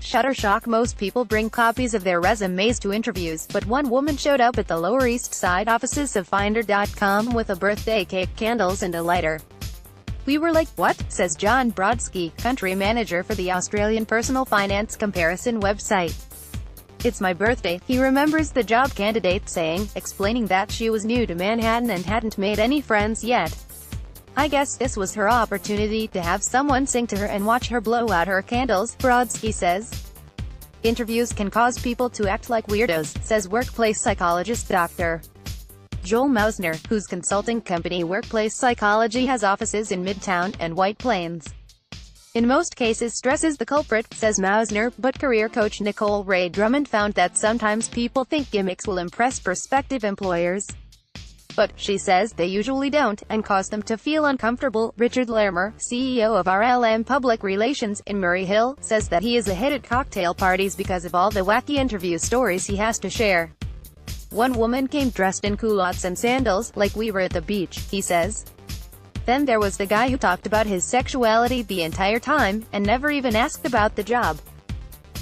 Shutterstock. Most people bring copies of their resumes to interviews, but one woman showed up at the Lower East Side offices of Finder.com with a birthday cake, candles and a lighter. "We were like, what?" says Jon Brodsky, country manager for the Australian personal finance comparison website. "It's my birthday," he remembers the job candidate saying, explaining that she was new to Manhattan and hadn't made any friends yet. "I guess this was her opportunity to have someone sing to her and watch her blow out her candles," Brodsky says. "Interviews can cause people to act like weirdos," says workplace psychologist Dr. Joel Mausner, whose consulting company Workplace Psychology has offices in Midtown and White Plains. "In most cases stress is the culprit," says Mausner, but career coach Nicole Ray Drummond found that sometimes people think gimmicks will impress prospective employers. But, she says, they usually don't, and cause them to feel uncomfortable. Richard Larimer, CEO of RLM Public Relations in Murray Hill, says that he is a hit at cocktail parties because of all the wacky interview stories he has to share. "One woman came dressed in culottes and sandals, like we were at the beach," he says. "Then there was the guy who talked about his sexuality the entire time, and never even asked about the job.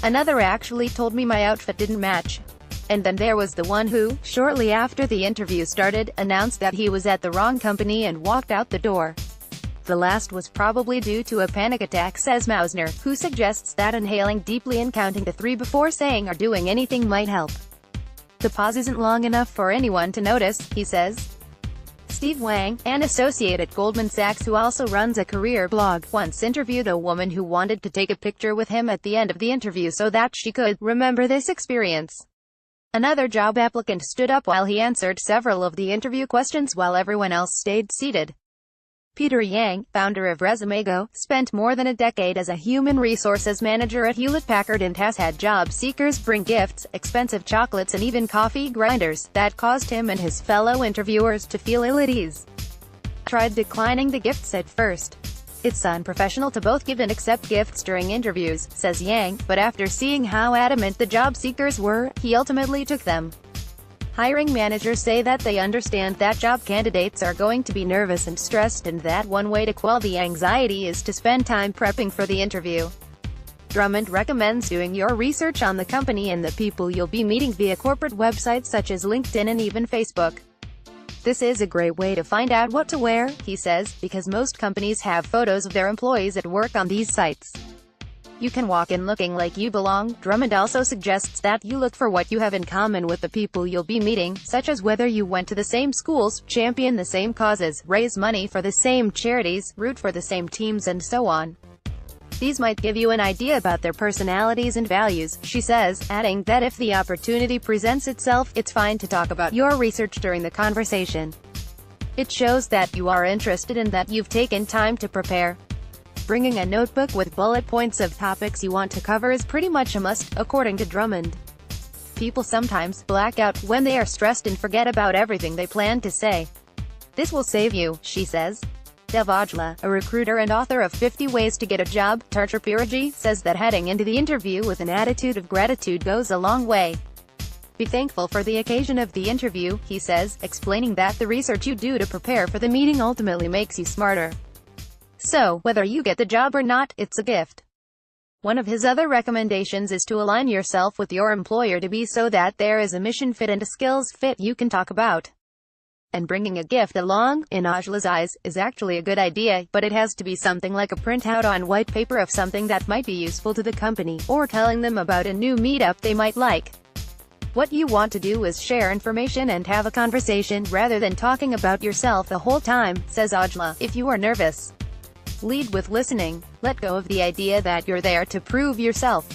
Another actually told me my outfit didn't match. And then there was the one who, shortly after the interview started, announced that he was at the wrong company and walked out the door. The last was probably due to a panic attack," says Mausner, who suggests that inhaling deeply and counting to 3 before saying or doing anything might help. "The pause isn't long enough for anyone to notice," he says. Steve Wang, an associate at Goldman Sachs who also runs a career blog, once interviewed a woman who wanted to take a picture with him at the end of the interview so that she could remember this experience. Another job applicant stood up while he answered several of the interview questions while everyone else stayed seated. Peter Yang, founder of ResumeGo, spent more than a decade as a human resources manager at Hewlett-Packard and has had job seekers bring gifts, expensive chocolates and even coffee grinders, that caused him and his fellow interviewers to feel ill at ease. "Tried declining the gifts at first. It's unprofessional to both give and accept gifts during interviews," says Yang, but after seeing how adamant the job seekers were, he ultimately took them. Hiring managers say that they understand that job candidates are going to be nervous and stressed and that one way to quell the anxiety is to spend time prepping for the interview. Drummond recommends doing your research on the company and the people you'll be meeting via corporate websites such as LinkedIn and even Facebook. "This is a great way to find out what to wear," he says, because most companies have photos of their employees at work on these sites. "You can walk in looking like you belong." Drummond also suggests that you look for what you have in common with the people you'll be meeting, such as whether you went to the same schools, champion the same causes, raise money for the same charities, root for the same teams and so on. These might give you an idea about their personalities and values, she says, adding that if the opportunity presents itself, it's fine to talk about your research during the conversation. It shows that you are interested and that you've taken time to prepare. Bringing a notebook with bullet points of topics you want to cover is pretty much a must, according to Drummond. People sometimes black out when they are stressed and forget about everything they planned to say. This will save you, she says. Dev Ojla, a recruiter and author of 50 Ways to Get a Job, Tartrapiraji, says that heading into the interview with an attitude of gratitude goes a long way. Be thankful for the occasion of the interview, he says, explaining that the research you do to prepare for the meeting ultimately makes you smarter. So, whether you get the job or not, it's a gift. One of his other recommendations is to align yourself with your employer to be so that there is a mission fit and a skills fit you can talk about. And bringing a gift along, in Ojla's eyes, is actually a good idea, but it has to be something like a printout on white paper of something that might be useful to the company, or telling them about a new meetup they might like. What you want to do is share information and have a conversation, rather than talking about yourself the whole time, says Ojla. If you are nervous, lead with listening. Let go of the idea that you're there to prove yourself.